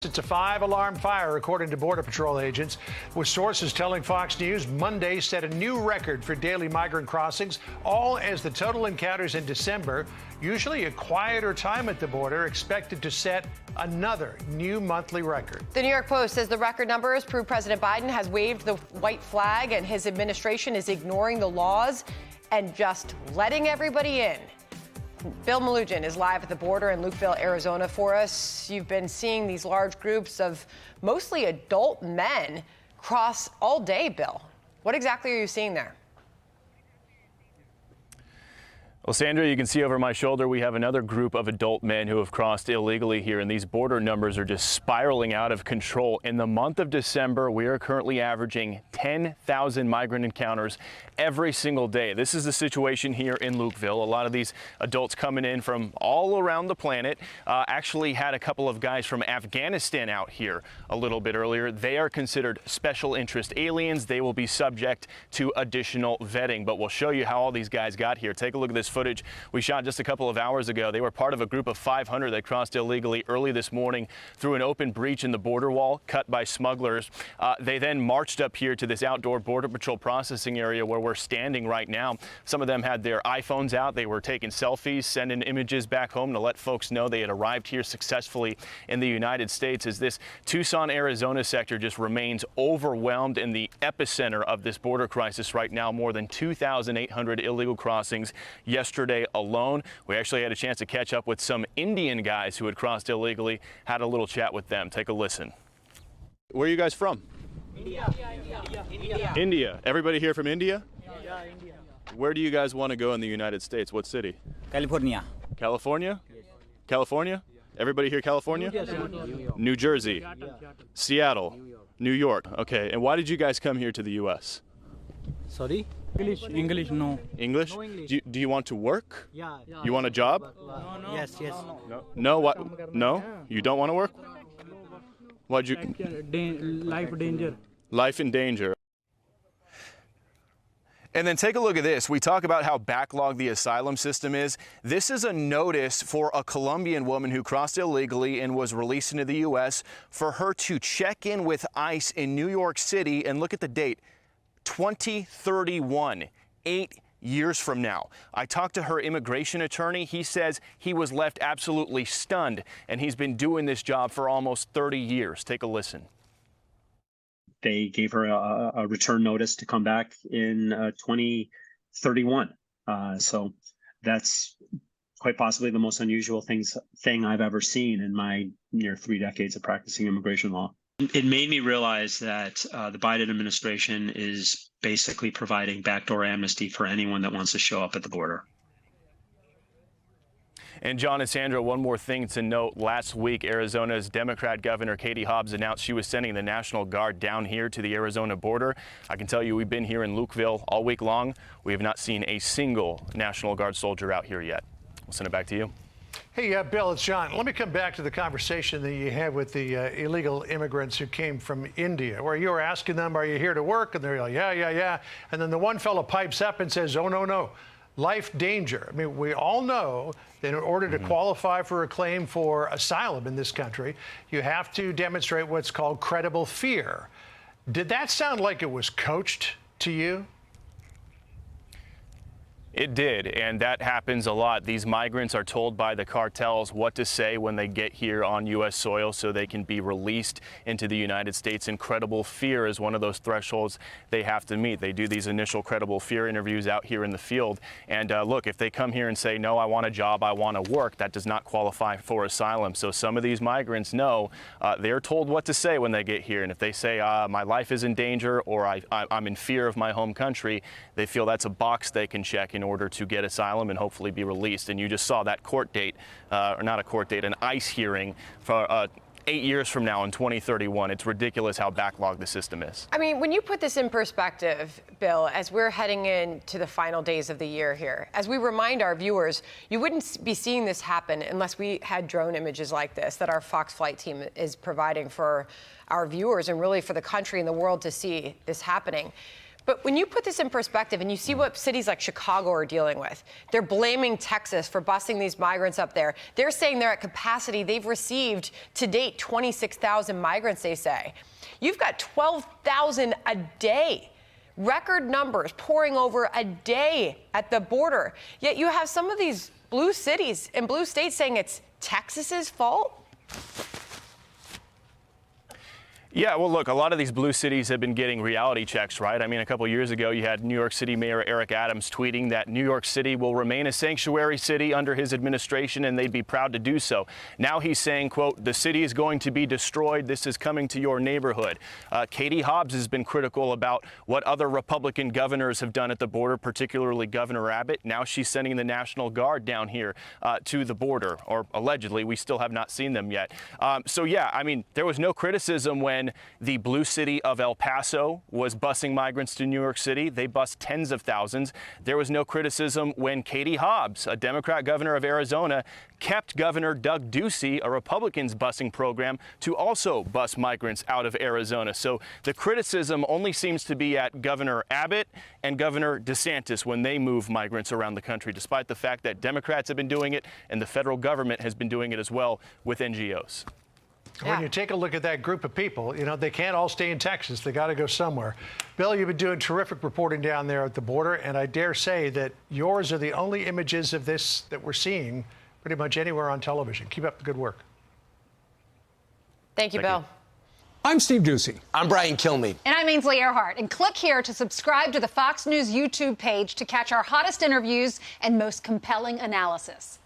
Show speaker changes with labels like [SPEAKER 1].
[SPEAKER 1] It's a 5-alarm fire, according to Border Patrol agents, with sources telling Fox News Monday set a new record for daily migrant crossings, all as the total encounters in December, usually a quieter time at the border, expected to set another new monthly record.
[SPEAKER 2] The New York Post says the record numbers prove President Biden has waved the white flag and his administration is ignoring the laws and just letting everybody in. Bill Malugin is live at the border in Lukeville, Arizona for us. You've been seeing these large groups of mostly adult men cross all day, Bill. What exactly are you seeing there?
[SPEAKER 3] Well, Sandra, you can see over my shoulder we have another group of adult men who have crossed illegally here, and these border numbers are just spiraling out of control. In the month of December, we are currently averaging 10,000 migrant encounters every single day. This is the situation here in Lukeville. A lot of these adults coming in from all around the planet. Actually had a couple of guys from Afghanistan out here a little bit earlier. They are considered special interest aliens. They will be subject to additional vetting, but we'll show you how all these guys got here. Take a look at this footage we shot just a couple of hours ago. They were part of a group of 500 that crossed illegally early this morning through an open breach in the border wall cut by smugglers. They then marched up here to this outdoor Border Patrol processing area where we're standing right now. Some of them had their iPhones out. They were taking selfies, sending images back home to let folks know they had arrived here successfully in the United States, as this Tucson, Arizona sector just remains overwhelmed in the epicenter of this border crisis right now. More than 2,800 illegal crossings yesterday alone. We actually had a chance to catch up with some Indian guys who had crossed illegally, had a little chat with them. Take a listen. Where are you guys from?
[SPEAKER 4] India.
[SPEAKER 3] India. Everybody here from India?
[SPEAKER 4] Yeah, India.
[SPEAKER 3] Where do you guys want to go in the United States? What city?
[SPEAKER 4] California.
[SPEAKER 3] California? California? Everybody here California? New Jersey. Seattle. New York. Okay. And why did you guys come here to the U.S.?
[SPEAKER 4] Sorry? English, no.
[SPEAKER 3] English?
[SPEAKER 4] No English.
[SPEAKER 3] Do you want to work?
[SPEAKER 4] Yeah.
[SPEAKER 3] You want a job?
[SPEAKER 4] Yes.
[SPEAKER 3] No? What? No? You don't want to work? Why'd you?
[SPEAKER 4] Life danger.
[SPEAKER 3] Life in danger. And then take a look at this. We talk about how backlogged the asylum system is. This is a notice for a Colombian woman who crossed illegally and was released into the U.S. for her to check in with ICE in New York City. And look at the date, 2031, 8 years from now. I talked to her immigration attorney. He says he was left absolutely stunned, and he's been doing this job for almost 30 years. Take a listen.
[SPEAKER 5] They gave her a return notice to come back in 2031. So that's quite possibly the most unusual thing I've ever seen in my near 3 decades of practicing immigration law. It made me realize that the Biden administration is basically providing backdoor amnesty for anyone that wants to show up at the border.
[SPEAKER 3] And John and Sandra, one more thing to note. Last week, Arizona's Democrat Governor Katie Hobbs announced she was sending the National Guard down here to the Arizona border. I can tell you we've been here in Lukeville all week long. We have not seen a single National Guard soldier out here yet. We'll send it back to you.
[SPEAKER 1] Hey, Bill, it's John. Let me come back to the conversation that you had with the illegal immigrants who came from India, where you were asking them, are you here to work? And they're like, yeah. And then the one fellow pipes up and says, oh, no. Life danger. I mean, we all know that in order to qualify for a claim for asylum in this country, you have to demonstrate what's called credible fear. Did that sound like it was coached to you?
[SPEAKER 3] It did, and that happens a lot. These migrants are told by the cartels what to say when they get here on U.S. soil so they can be released into the United States. And credible fear is one of those thresholds they have to meet. They do these initial credible fear interviews out here in the field. And look, if they come here and say, no, I want a job, I want to work, that does not qualify for asylum. So some of these migrants know they're told what to say when they get here. And if they say, my life is in danger, or I'm in fear of my home country, they feel that's a box they can check in order to get asylum and hopefully be released. And you just saw that court date, or not a court date, an ICE hearing for 8 years from now in 2031. It's ridiculous how backlogged the system is.
[SPEAKER 2] I mean, when you put this in perspective, Bill, as we're heading into the final days of the year here, as we remind our viewers, you wouldn't be seeing this happen unless we had drone images like this that our Fox flight team is providing for our viewers and really for the country and the world to see this happening. But when you put this in perspective and you see what cities like Chicago are dealing with, they're blaming Texas for busing these migrants up there. They're saying they're at capacity. They've received to date 26,000 migrants, they say. You've got 12,000 a day. Record numbers pouring over a day at the border. Yet you have some of these blue cities and blue states saying it's Texas's fault.
[SPEAKER 3] Yeah, well, look, a lot of these blue cities have been getting reality checks, right? I mean, a couple of years ago, you had New York City Mayor Eric Adams tweeting that New York City will remain a sanctuary city under his administration, and they'd be proud to do so. Now he's saying, quote, the city is going to be destroyed. This is coming to your neighborhood. Katie Hobbs has been critical about what other Republican governors have done at the border, particularly Governor Abbott. Now she's sending the National Guard down here to the border, or allegedly. We still have not seen them yet. So, yeah, I mean, there was no criticism when the blue city of El Paso was busing migrants to New York City. They bust tens of thousands. There was no criticism when Katie Hobbs, a Democrat governor of Arizona, kept Governor Doug Ducey, a Republican's busing program, to also bus migrants out of Arizona. So the criticism only seems to be at Governor Abbott and Governor DeSantis when they move migrants around the country, despite the fact that Democrats have been doing it and the federal government has been doing it as well with NGOs.
[SPEAKER 1] When you take a look at that group of people, you know, they can't all stay in Texas. They got to go somewhere. Bill, you've been doing terrific reporting down there at the border, and I dare say that yours are the only images of this that we're seeing pretty much anywhere on television. Keep up the good work.
[SPEAKER 2] Thank you, Bill.
[SPEAKER 6] I'm Steve Ducey.
[SPEAKER 7] I'm Brian Kilmeade.
[SPEAKER 8] And I'm Ainsley Earhart. And click here to subscribe to the Fox News YouTube page to catch our hottest interviews and most compelling analysis.